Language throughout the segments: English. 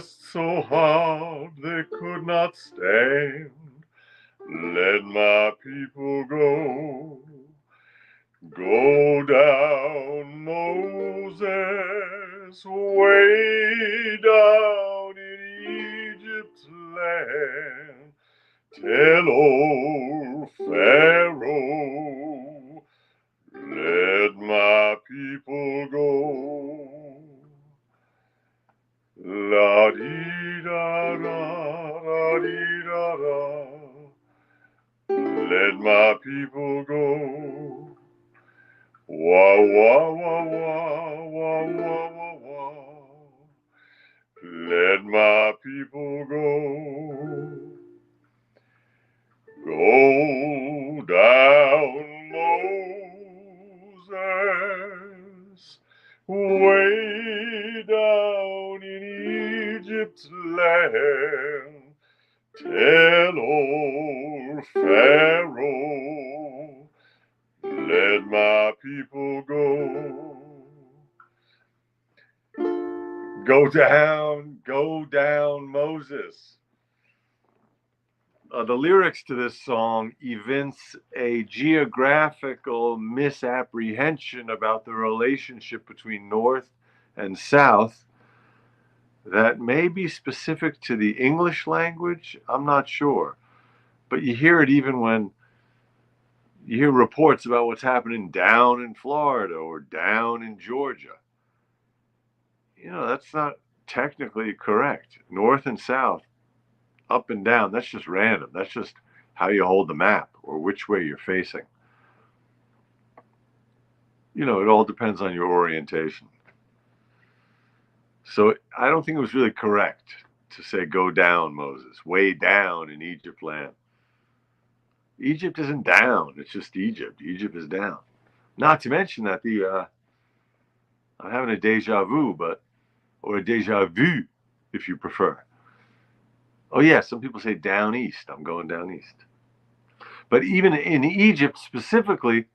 pressed so hard they could not stand. Let my people go. Go down, Moses, way down in Egypt's land. Tell old Pharaoh, let my people go. La dee da da, la dee da da. Let my people go. Wah wah wah wah wah wah wah wah. Let my people go. Go down, Moses, way down in Egypt's land. Tell old Pharaoh, let my people go. Go down, Moses. The lyrics to this song evince a geographical misapprehension about the relationship between North and South that may be specific to the English language. I'm not sure. But you hear it even when you hear reports about what's happening down in Florida or down in Georgia. That's not technically correct. North and South, up and down, that's just random. That's just how you hold the map or which way you're facing. It all depends on your orientation. So I don't think it was really correct to say, go down, Moses, way down in Egypt land. Egypt isn't down, it's just Egypt. Egypt is down. Not to mention that I'm having a deja vu, or a deja vu, if you prefer. Oh yeah, some people say down east. I'm going down east. But even in Egypt specifically,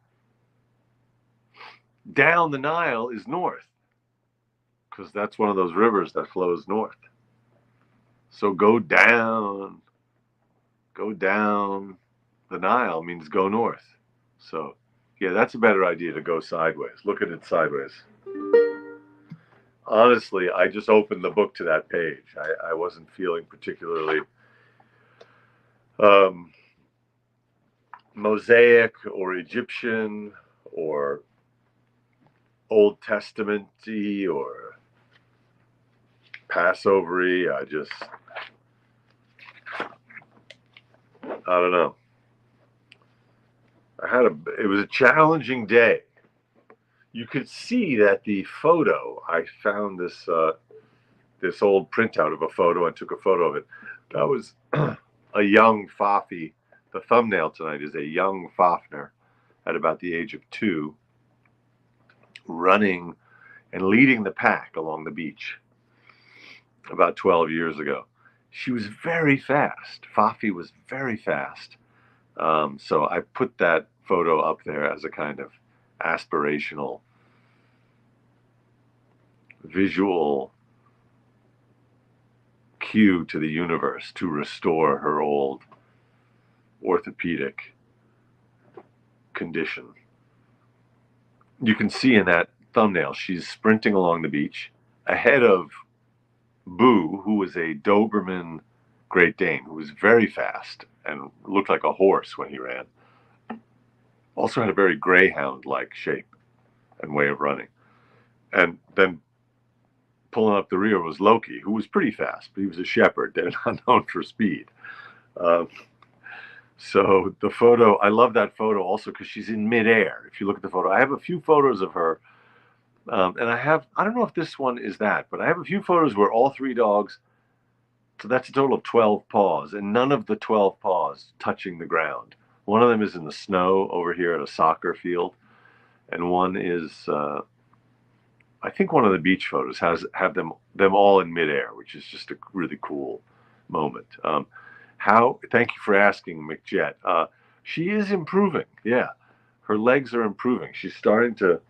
down the Nile is north, because that's one of those rivers that flows north. So go down the Nile means go north. So yeah, that's a better idea, to go sideways. Look at it sideways. Honestly, I just opened the book to that page. I wasn't feeling particularly Mosaic or Egyptian or Old Testament-y or Passover-y. I don't know. It was a challenging day. You could see that the photo, I found this old printout of a photo. I took a photo of it. That was a young Fafi. The thumbnail tonight is a young Fafner at about the age of 2, running and leading the pack along the beach about 12 years ago. She was very fast. Fafi was very fast. So I put that photo up there as a kind of aspirational visual cue to the universe to restore her old orthopedic condition. You can see in that thumbnail, she's sprinting along the beach ahead of Boo, who was a Doberman Great Dane, who was very fast and looked like a horse when he ran. Also had a very greyhound-like shape and way of running. And then pulling up the rear was Loki, who was pretty fast, but he was a shepherd. They're not known for speed. So the photo, I love that photo also because she's in midair. If you look at the photo, I have a few photos of her. And I don't know if this one is that, but I have a few photos where all 3 dogs, so that's a total of 12 paws, and none of the 12 paws touching the ground. One of them is in the snow over here at a soccer field, and one is, I think one of the beach photos have them all in midair, which is just a really cool moment. Thank you for asking, McJet. She is improving, yeah. Her legs are improving. She's starting to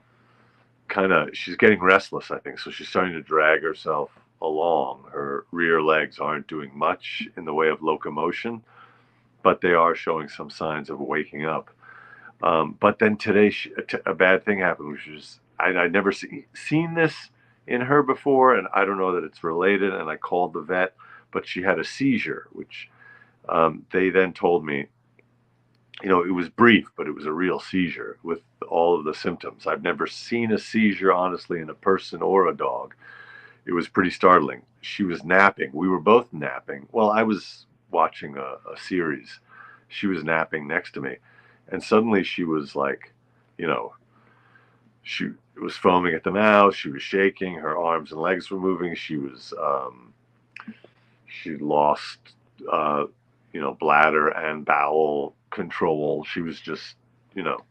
she's getting restless, I think, so she's starting to drag herself along. Her rear legs aren't doing much in the way of locomotion, but they are showing some signs of waking up. But then today, a bad thing happened, which is I'd never seen this in her before, and I don't know that it's related. And I called the vet, but she had a seizure, which they then told me, it was brief, but it was a real seizure with all of the symptoms. I've never seen a seizure, honestly, in a person or a dog. It was pretty startling. She was napping. We were both napping. Well, I was watching a series. She was napping next to me. And suddenly she was like, you know, she was foaming at the mouth. She was shaking. Her arms and legs were moving. She lost, bladder and bowel control. She was just, you know,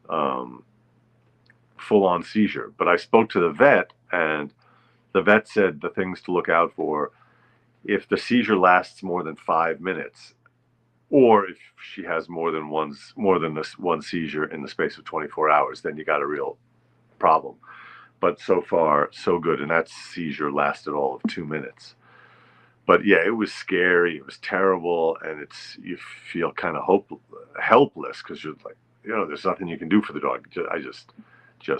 um, full on seizure. But I spoke to the vet, and the vet said the things to look out for if the seizure lasts more than 5 minutes, or if she has more than this one seizure in the space of 24 hours, then you got a real problem. But so far, so good. And that seizure lasted all of 2 minutes. But yeah, it was scary. It was terrible, and you feel kind of helpless because you're like, there's nothing you can do for the dog. I just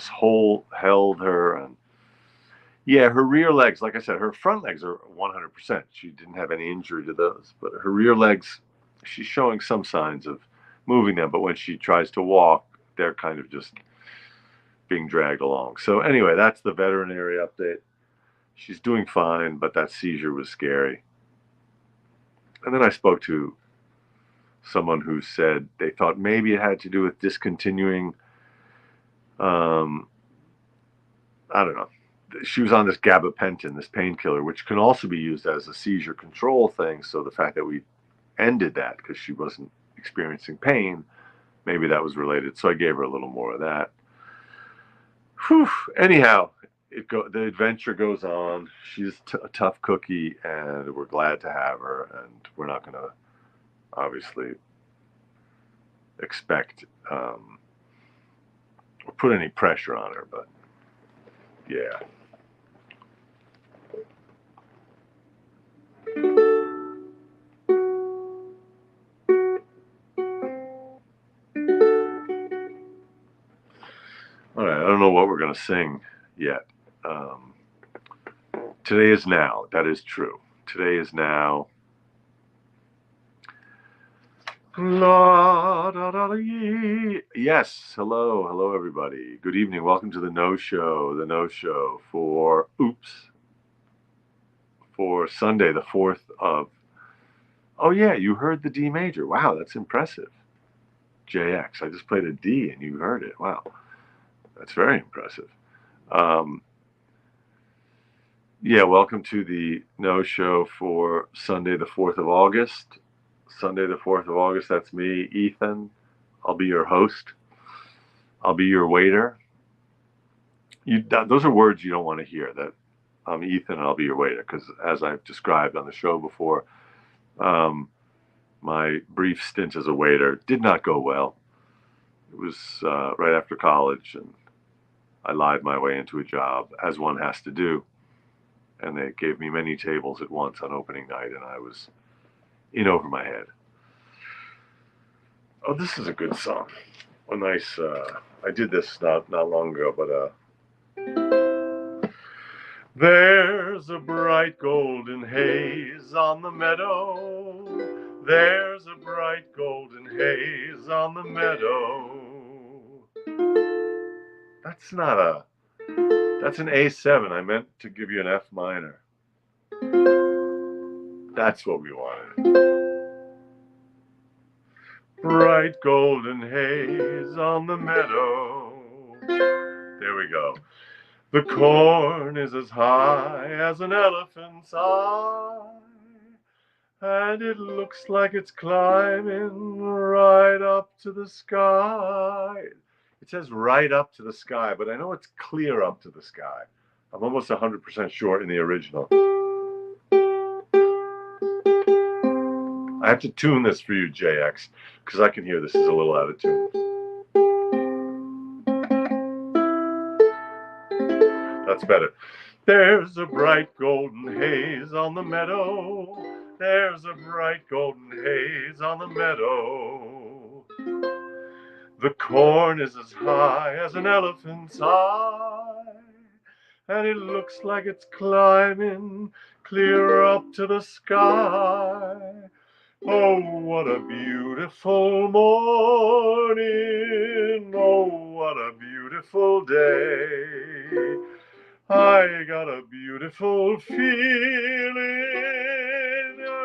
held her, and yeah, her rear legs, like I said, her front legs are 100%. She didn't have any injury to those, but her rear legs, she's showing some signs of moving them. But when she tries to walk, they're kind of just being dragged along. So anyway, that's the veterinary update. She's doing fine, but that seizure was scary. And then I spoke to someone who said they thought maybe it had to do with discontinuing, I don't know. She was on this gabapentin, this painkiller, which can also be used as a seizure control thing. So the fact that we ended that because she wasn't experiencing pain, maybe that was related. So I gave her a little more of that. Whew. Anyhow, the adventure goes on. She's a tough cookie, and we're glad to have her. And we're not going to obviously expect or put any pressure on her, but yeah. All right, I don't know what we're going to sing yet. Today is now. That is true. Today is now. La, da, da, da, yes, hello everybody. Good evening. Welcome to the nosho for Sunday, the 4th of. Oh yeah, you heard the D major. Wow, that's impressive. JX. I just played a D and you heard it. Wow, that's very impressive. Yeah, welcome to the nosho for Sunday, the 4th of August. Sunday, the 4th of August. That's me, Ethan. I'll be your host. I'll be your waiter. Those are words you don't want to hear. That I'm Ethan and I'll be your waiter, because as I've described on the show before, my brief stint as a waiter did not go well. It was right after college, and I lied my way into a job, as one has to do. And they gave me many tables at once on opening night, and I was in over my head. Oh, this is a good song. A nice. I did this not long ago, but there's a bright golden haze on the meadow. There's a bright golden haze on the meadow. That's an A7. I meant to give you an F minor. That's what we wanted. Bright golden haze on the meadow. There we go. The corn is as high as an elephant's eye, and it looks like it's climbing right up to the sky. It says right up to the sky, but I know it's clear up to the sky. I'm almost 100% sure in the original. I have to tune this for you, JX, because I can hear this is a little out of tune. That's better. There's a bright golden haze on the meadow. There's a bright golden haze on the meadow. The corn is as high as an elephant's eye, and it looks like it's climbing clear up to the sky. Oh, what a beautiful morning. Oh, what a beautiful day. I got a beautiful feeling.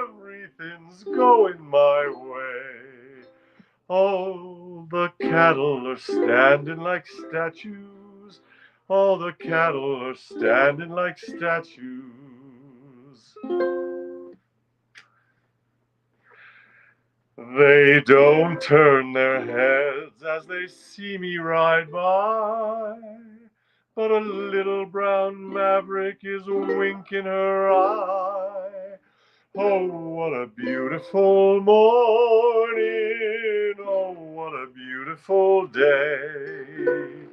Everything's going my way. All the cattle are standing like statues. All the cattle are standing like statues. They don't turn their heads as they see me ride by, but a little brown maverick is winking her eye. Oh, what a beautiful morning. Oh, what a beautiful day.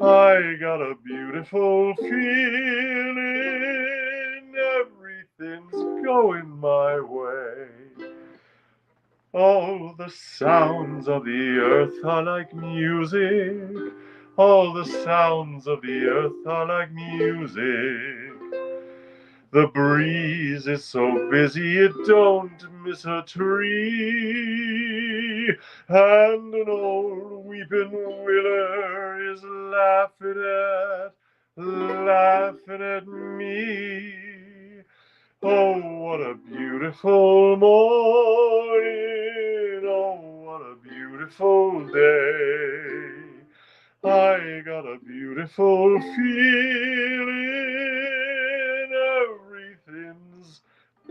I got a beautiful feeling. Everything's going my way. All the sounds of the earth are like music. All the sounds of the earth are like music. The breeze is so busy it don't miss a tree. And an old weeping willow is laughing at me. Oh, what a beautiful morning. Oh, what a beautiful day. I got a beautiful feeling. Everything's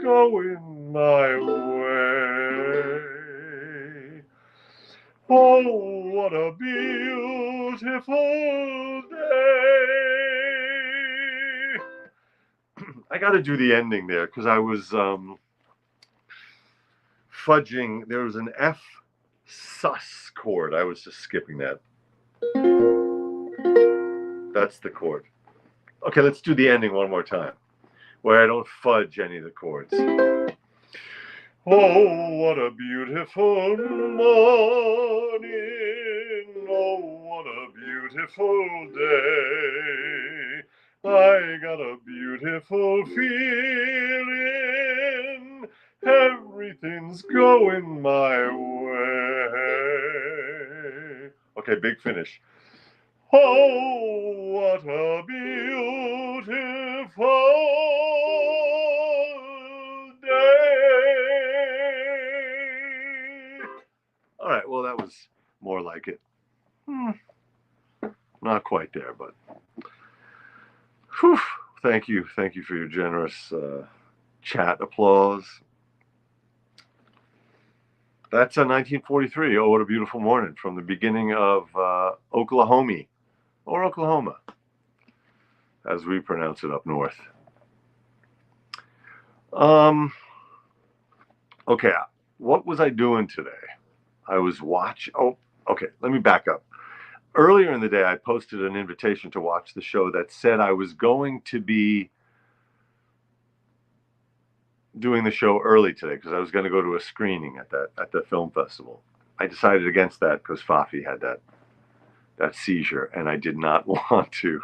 going my way. Oh, what a beautiful day. I got to do the ending there because I was fudging. There was an F sus chord. I was just skipping that. That's the chord. Okay, let's do the ending one more time, where I don't fudge any of the chords. Oh, what a beautiful morning. Oh, what a beautiful day. I got a beautiful feeling. Everything's going my way. Okay, big finish. Oh, what a beautiful day. All right, well, that was more like it. Not quite there, but whew, thank you. Thank you for your generous chat applause. That's a 1943, Oh, What a Beautiful Morning, from the beginning of Oklahoma, or Oklahoma, as we pronounce it up north. Okay, what was I doing today? I was okay, let me back up. Earlier in the day, I posted an invitation to watch the show that said I was going to be doing the show early today because I was going to go to a screening at the film festival. I decided against that because Fafi had that seizure, and I did not want to.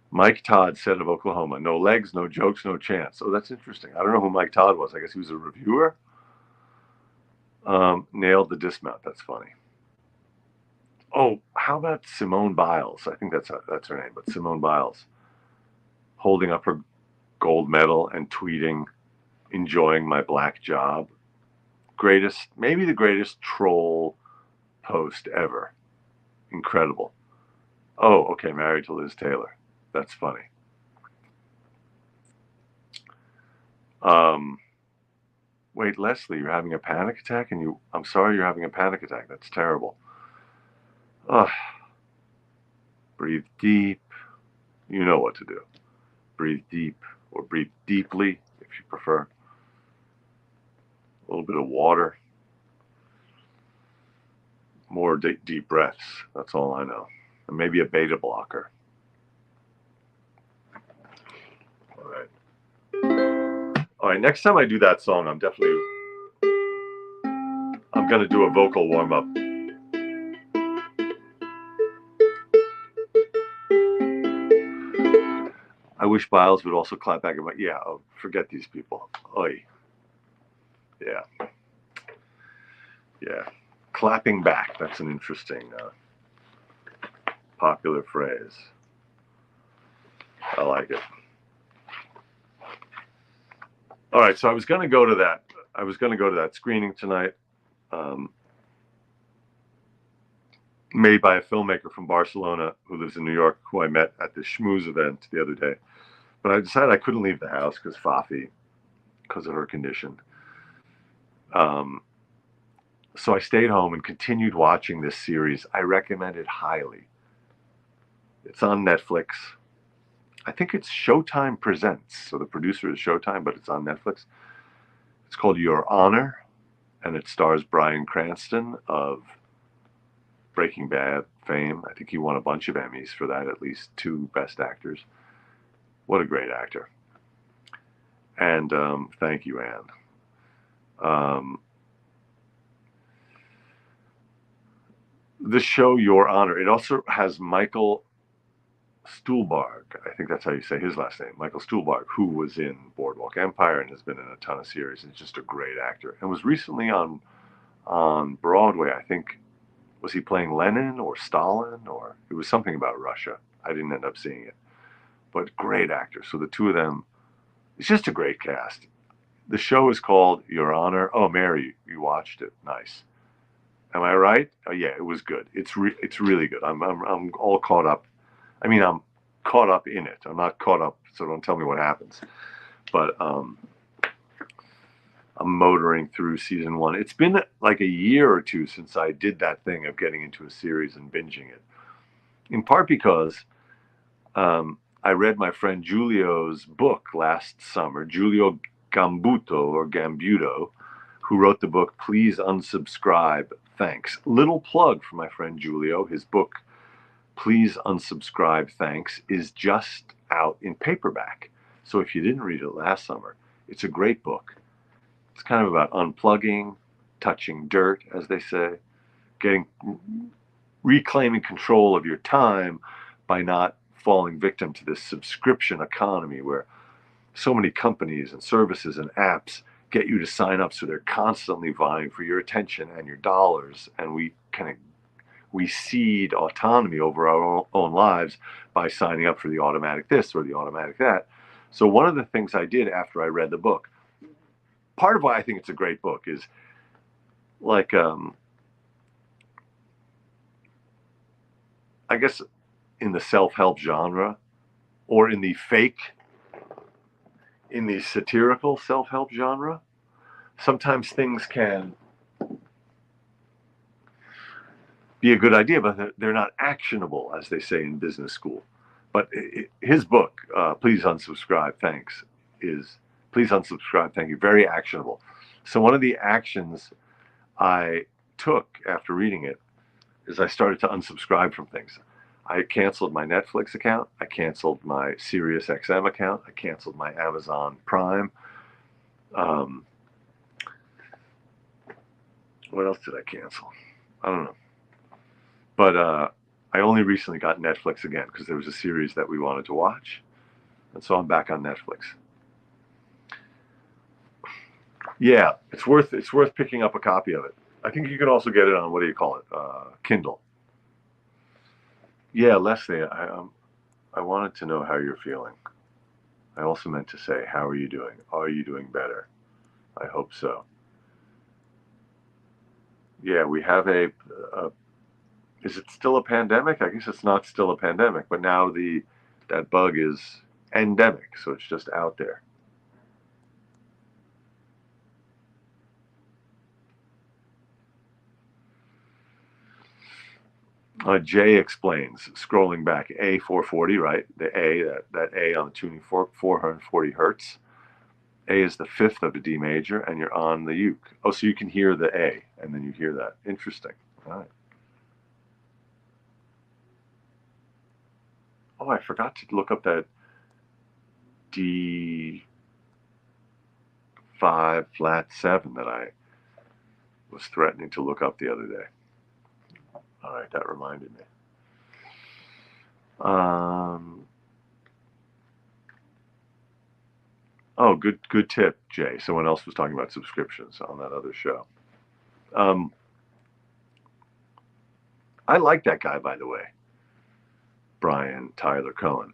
Mike Todd said of Oklahoma, no legs, no jokes, no chance. Oh, that's interesting. I don't know who Mike Todd was. I guess he was a reviewer. Nailed the dismount. That's funny. Oh, how about Simone Biles? I think that's her name, but Simone Biles holding up her gold medal and tweeting, enjoying my black job. Maybe the greatest troll post ever. Incredible. Oh, okay, married to Liz Taylor. That's funny. Wait, Leslie, you're having a panic attack, and I'm sorry you're having a panic attack. That's terrible. Breathe deep. You know what to do. Breathe deep, or breathe deeply if you prefer. A little bit of water. More deep breaths. That's all I know. and maybe a beta blocker. All right, next time I do that song, I'm gonna do a vocal warm-up. I wish Biles would also clap back about, yeah, oh, forget these people. Oy. Yeah. Yeah. Clapping back, that's an interesting popular phrase. I like it. All right, so I was going to go to that screening tonight, made by a filmmaker from Barcelona who lives in New York, who I met at the Schmooze event the other day. But I decided I couldn't leave the house because of her condition. So I stayed home and continued watching this series. I recommend it highly. It's on Netflix. I think it's Showtime Presents. So the producer is Showtime, but it's on Netflix. It's called Your Honor, and it stars Bryan Cranston of Breaking Bad fame. I think he won a bunch of Emmys for that, at least 2 Best Actors. What a great actor. And thank you, Anne. The show Your Honor, it also has Michael Stuhlbarg, I think that's how you say his last name, Michael Stuhlbarg, who was in Boardwalk Empire and has been in a ton of series, and is just a great actor. And was recently on Broadway, I think. Was he playing Lenin or Stalin, or it was something about Russia? I didn't end up seeing it. But great actor. So the two of them, it's just a great cast. The show is called Your Honor. Oh, Mary, you watched it. Nice. Am I right? Oh, yeah, it was good. It's really good. I'm all caught up. I mean, I'm caught up in it. I'm not caught up, so don't tell me what happens. But I'm motoring through season 1. It's been like a year or 2 since I did that thing of getting into a series and binging it. In part because I read my friend Giulio's book last summer, Giulio Gambuto, who wrote the book Please Unsubscribe, Thanks. Little plug for my friend Giulio. His book, Please Unsubscribe, Thanks, is just out in paperback. So if you didn't read it last summer, it's a great book. It's kind of about unplugging, touching dirt, as they say, reclaiming control of your time by not falling victim to this subscription economy where so many companies and services and apps get you to sign up, so they're constantly vying for your attention and your dollars, and we cede autonomy over our own lives by signing up for the automatic this or the automatic that. So one of the things I did after I read the book, part of why I think it's a great book is like I guess in the self-help genre, or in the satirical self-help genre, sometimes things can be a good idea, but they're not actionable, as they say in business school. But his book, Please Unsubscribe, Thanks, is Please Unsubscribe, Thank You, very actionable. So one of the actions I took after reading it is I started to unsubscribe from things. I canceled my Netflix account. I canceled my Sirius XM account. I canceled my Amazon Prime. What else did I cancel? I don't know. But I only recently got Netflix again because there was a series that we wanted to watch. And so I'm back on Netflix. Yeah, it's worth picking up a copy of it. I think you can also get it on, what do you call it? Kindle. Yeah, Leslie, I wanted to know how you're feeling. I also meant to say, how are you doing? Are you doing better? I hope so. Yeah, we have is it still a pandemic? I guess it's not still a pandemic, but now that bug is endemic, so it's just out there. Jay explains, scrolling back, A440, right? The A, that A on the tuning fork, 440 hertz. A is the fifth of a D major, and you're on the uke. Oh, so you can hear the A, and then you hear that. Interesting. All right. Oh, I forgot to look up that D5 flat 7 that I was threatening to look up the other day. All right, that reminded me. Oh, good tip, Jay. Someone else was talking about subscriptions on that other show. I like that guy, by the way, Brian Tyler Cohen,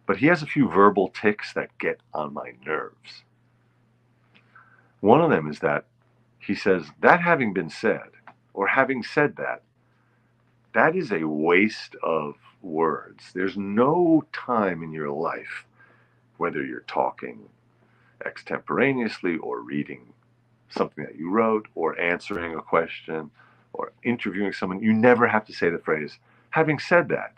but he has a few verbal tics that get on my nerves. One of them is that he says, that having been said, or having said that, that is a waste of words. There's no time in your life, whether you're talking extemporaneously or reading something that you wrote or answering a question or interviewing someone, you never have to say the phrase, having said that,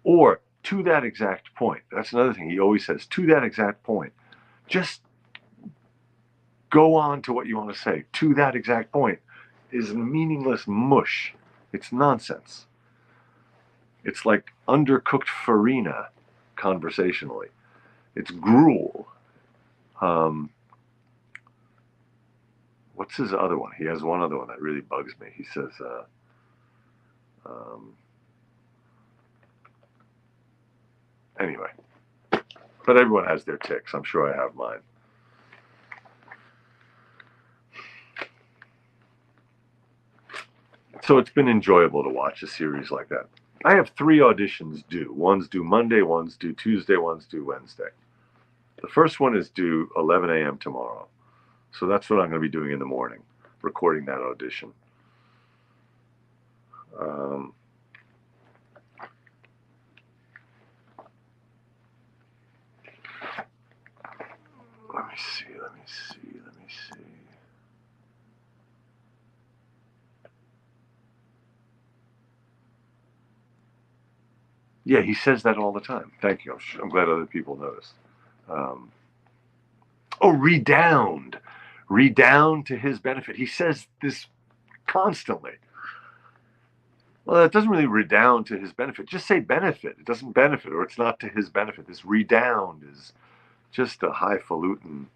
or to that exact point. That's another thing he always says, to that exact point. Just go on to what you want to say. To that exact point is meaningless mush. It's nonsense. It's like undercooked farina conversationally. It's gruel. What's his other one? He has one other one that really bugs me. He says, anyway, but everyone has their tics. I'm sure I have mine. So it's been enjoyable to watch a series like that. I have 3 auditions due. One's due Monday, one's due Tuesday, one's due Wednesday. The first one is due 11 a.m. tomorrow. So that's what I'm going to be doing in the morning, recording that audition. Let me see. Yeah, he says that all the time. Thank you. I'm glad other people noticed. Redound. Redound to his benefit. He says this constantly. Well, it doesn't really redound to his benefit. Just say benefit. It doesn't benefit, or it's not to his benefit. This redound is just a highfalutin,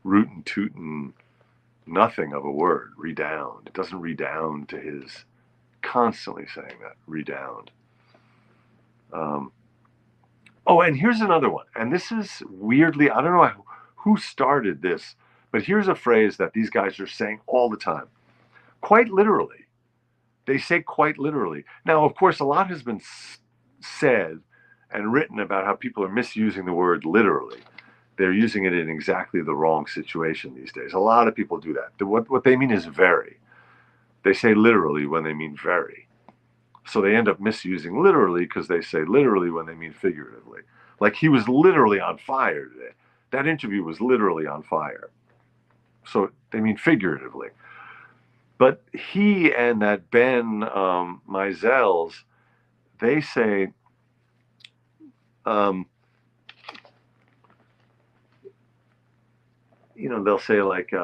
rootin' tootin' nothing of a word. Redound. It doesn't redound to his. Constantly saying that. Redound. And here's another one. And this is weirdly, I don't know who started this, but here's a phrase that these guys are saying all the time. Quite literally. They say quite literally. Now, of course, a lot has been said and written about how people are misusing the word literally. They're using it in exactly the wrong situation these days. A lot of people do that. What they mean is very. They say literally when they mean very. So they end up misusing literally because they say literally when they mean figuratively. Like he was literally on fire today. That interview was literally on fire. So they mean figuratively. But he and that Ben Mizels, they say, they'll say like,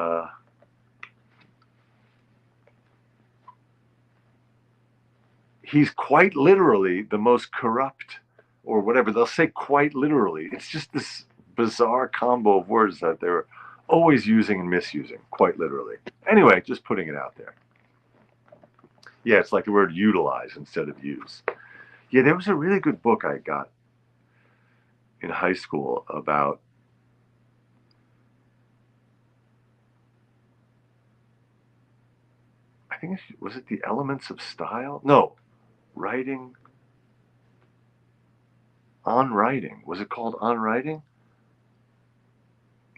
he's quite literally the most corrupt or whatever. They'll say quite literally. It's just this bizarre combo of words that they're always using and misusing, quite literally. Anyway, just putting it out there. Yeah, it's like the word utilize instead of use. Yeah, there was a really good book I got in high school about I think was it The Elements of Style? No, writing. On Writing. Was it called On Writing?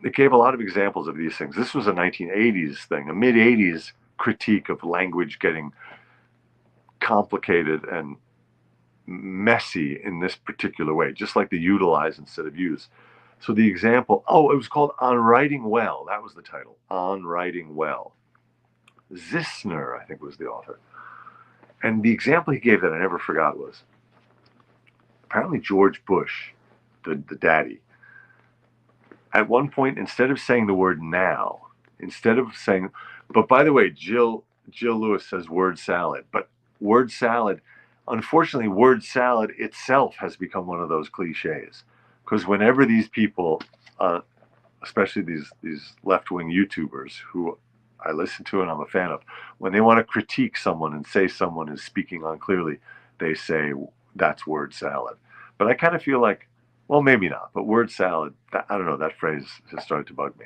It gave a lot of examples of these things. This was a 1980s thing, a mid-80s critique of language getting complicated and messy in this particular way, just like the utilize instead of use. So the example, it was called On Writing Well. That was the title, On Writing Well. Zissner, I think, was the author. And the example he gave that I never forgot was apparently George Bush, the daddy, at one point, instead of saying the word now, but by the way, Jill Lewis says word salad, but word salad, unfortunately, word salad itself has become one of those cliches. Because whenever these people, especially these left wing YouTubers who I listen to and I'm a fan of, when they want to critique someone and say someone is speaking unclearly, they say that's word salad. But I kind of feel like, well, maybe not, but word salad, I don't know, that phrase has started to bug me.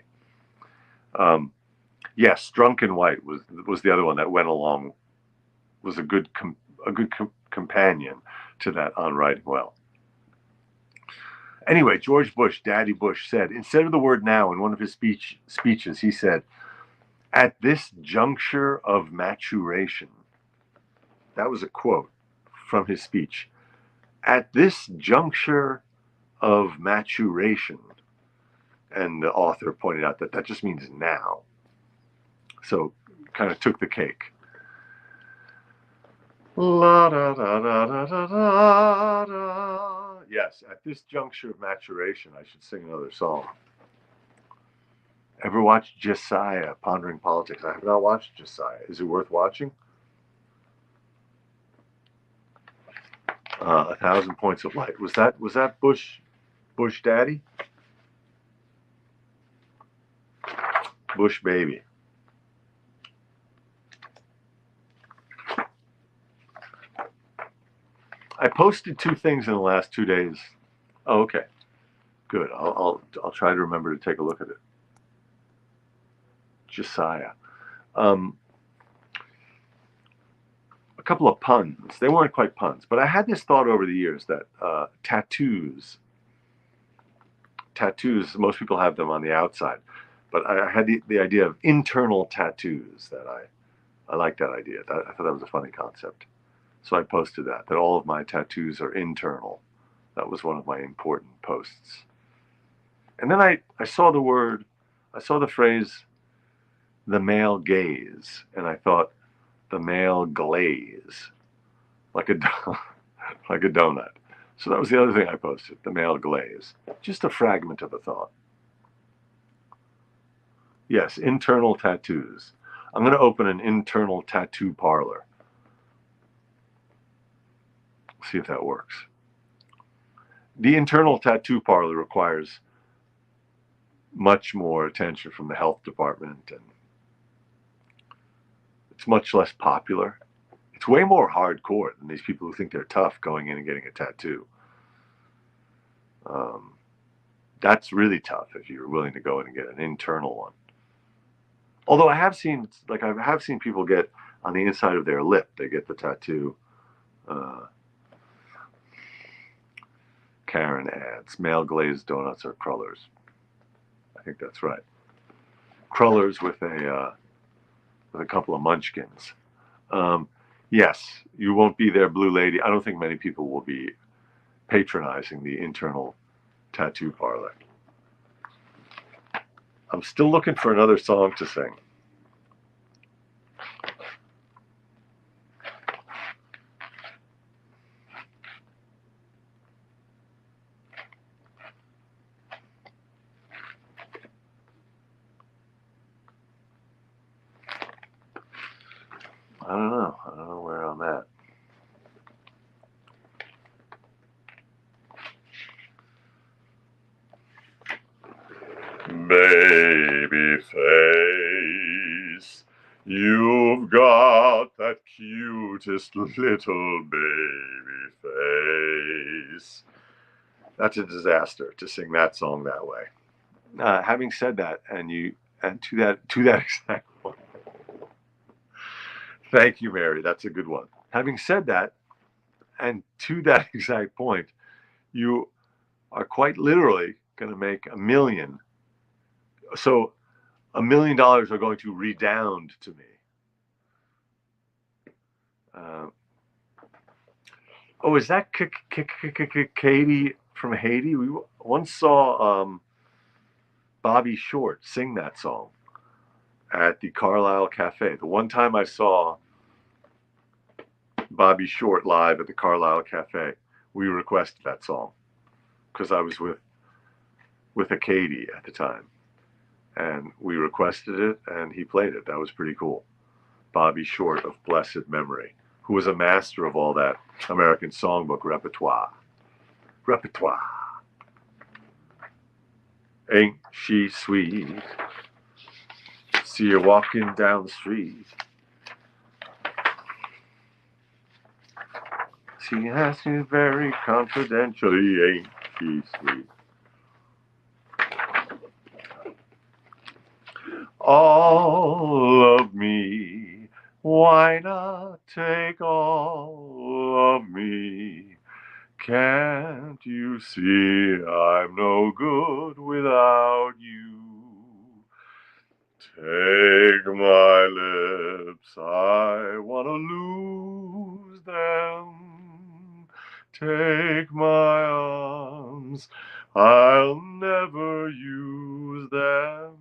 Yes, drunken white was the other one that went along, was a good companion to that on writing well. Anyway, George Bush, Daddy Bush, said, instead of the word now in one of his speeches, he said, at this juncture of maturation. That was a quote from his speech. At this juncture of maturation. And the author pointed out that that just means now. So kind of took the cake. La da da da da da da da. Yes, at this juncture of maturation, I should sing another song. Ever watched Josiah, Pondering Politics? I have not watched Josiah. Is it worth watching? 1,000 Points of Light. Was that Bush Daddy? Bush baby. I posted 2 things in the last 2 days. Oh, okay, good. I'll try to remember to take a look at it. Josiah. A couple of puns. They weren't quite puns, but I had this thought over the years that tattoos, most people have them on the outside, but I had the idea of internal tattoos. That I like that idea. I thought that was a funny concept. So I posted that all of my tattoos are internal. That was one of my important posts. And then I saw the phrase, the male gaze, and I thought, the male glaze, like a donut. So that was the other thing I posted, the male glaze. Just a fragment of a thought. Yes, internal tattoos. I'm going to open an internal tattoo parlor. See if that works. The internal tattoo parlor requires much more attention from the health department, and it's much less popular. It's way more hardcore than these people who think they're tough going in and getting a tattoo. That's really tough if you're willing to go in and get an internal one. Although I have seen people get on the inside of their lip, they get the tattoo. Karen adds, male glazed donuts are crullers. I think that's right. Crullers with a couple of munchkins. Yes, you won't be there, Blue Lady. I don't think many people will be patronizing the internal tattoo parlor. I'm still looking for another song to sing. I don't know where I'm at. Baby face, you've got that cutest little baby face. That's a disaster to sing that song that way. Having said that, and to that exact point. Thank you, Mary. That's a good one. Having said that, and to that exact point, you are quite literally going to make $1 million. So $1 million are going to redound to me. Oh, is that Katie from Haiti? We once saw Bobby Short sing that song at the Carlisle Cafe. The one time I saw Bobby Short live at the Carlisle Cafe, we requested that song because I was with a Katie at the time, and we requested it, and he played it. That was pretty cool. Bobby Short of blessed memory. who was a master of all that American songbook repertoire. Repertoire. Ain't she sweet? See her walking down the street. She asks you very confidentially, ain't she sweet? All of me, why not take all of me? Can't you see I'm no good without you? Take my lips, I wanna lose them. Take my arms, I'll never use them.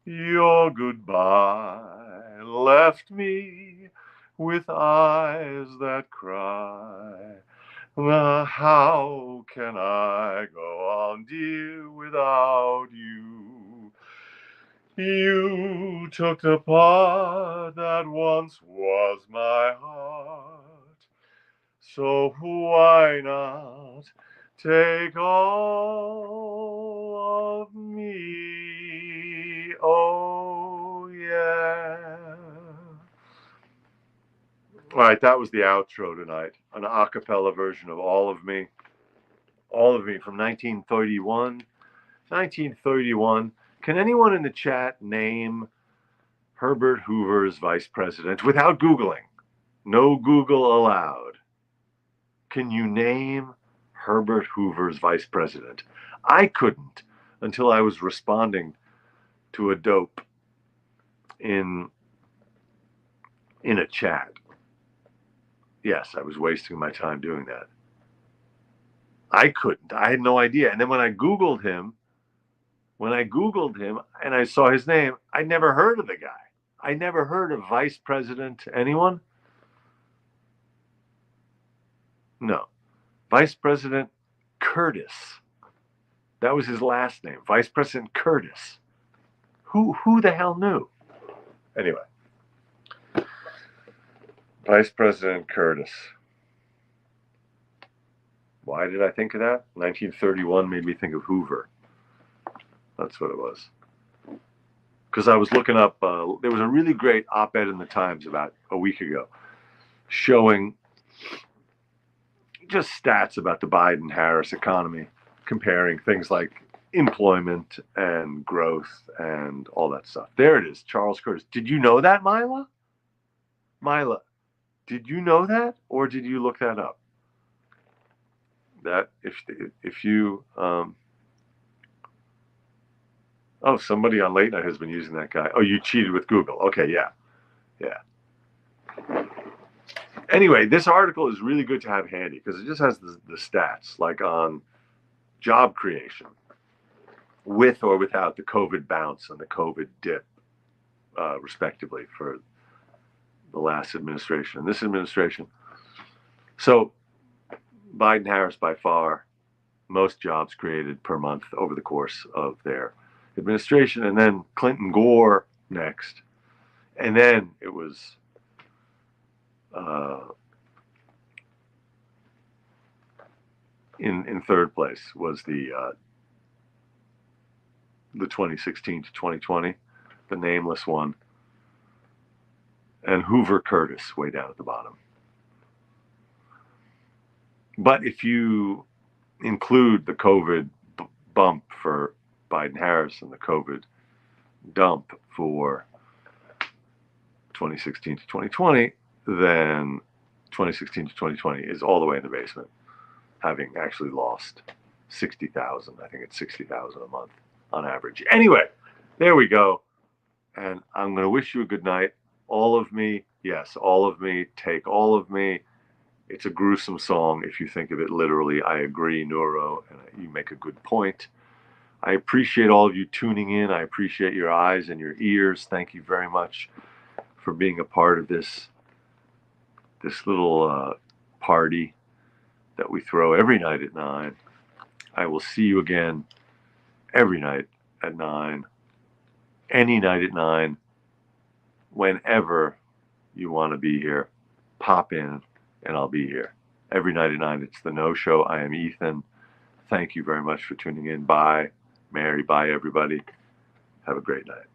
Your goodbye left me with eyes that cry. How can I go on, dear, without you? You took the part that once was my heart, so why not take all of me? Oh, yeah. All right, that was the outro tonight, an a cappella version of All of Me. All of Me from 1931. 1931. Can anyone in the chat name Herbert Hoover's vice president without Googling? No Google allowed. Can you name Herbert Hoover's vice president? I couldn't until I was responding to a dope in a chat. Yes, I was wasting my time doing that. I couldn't. I had no idea. And then when I Googled him and I saw his name, I never heard of the guy. I never heard of Vice President anyone? No. Vice President Curtis. That was his last name. Vice President Curtis. Who the hell knew? Anyway. Vice President Curtis. Why did I think of that? 1931 made me think of Hoover. That's what it was. Because I was looking up, there was a really great op-ed in the Times about a week ago showing just stats about the Biden-Harris economy, comparing things like employment and growth and all that stuff. There it is, Charles Curtis. Did you know that, Mila? Mila, did you know that, or did you look that up? That if you oh, somebody on Late Night has been using that guy. Oh, you cheated with Google. Okay, yeah. Anyway, this article is really good to have handy because it just has the stats, like on job creation, with or without the COVID bounce and the COVID dip, respectively, for the last administration and this administration. So Biden-Harris, by far, most jobs created per month over the course of their administration, and then Clinton-Gore next, and then it was in third place was the 2016 to 2020, the nameless one, and Hoover Curtis way down at the bottom. But if you include the COVID bump for Biden-Harris and the COVID dump for 2016 to 2020, then 2016 to 2020 is all the way in the basement, having actually lost 60,000. I think it's 60,000 a month on average. Anyway, there we go. And I'm going to wish you a good night. All of me, yes, all of me, take all of me. It's a gruesome song if you think of it literally. I agree, Neuro, and you make a good point. I appreciate all of you tuning in. I appreciate your eyes and your ears. Thank you very much for being a part of this little party that we throw every night at 9. I will see you again every night at 9, any night at 9, whenever you want to be here. pop in, and I'll be here. Every night at 9, it's the No Show. I am Ethan. Thank you very much for tuning in. Bye, Mary. Bye, everybody. Have a great night.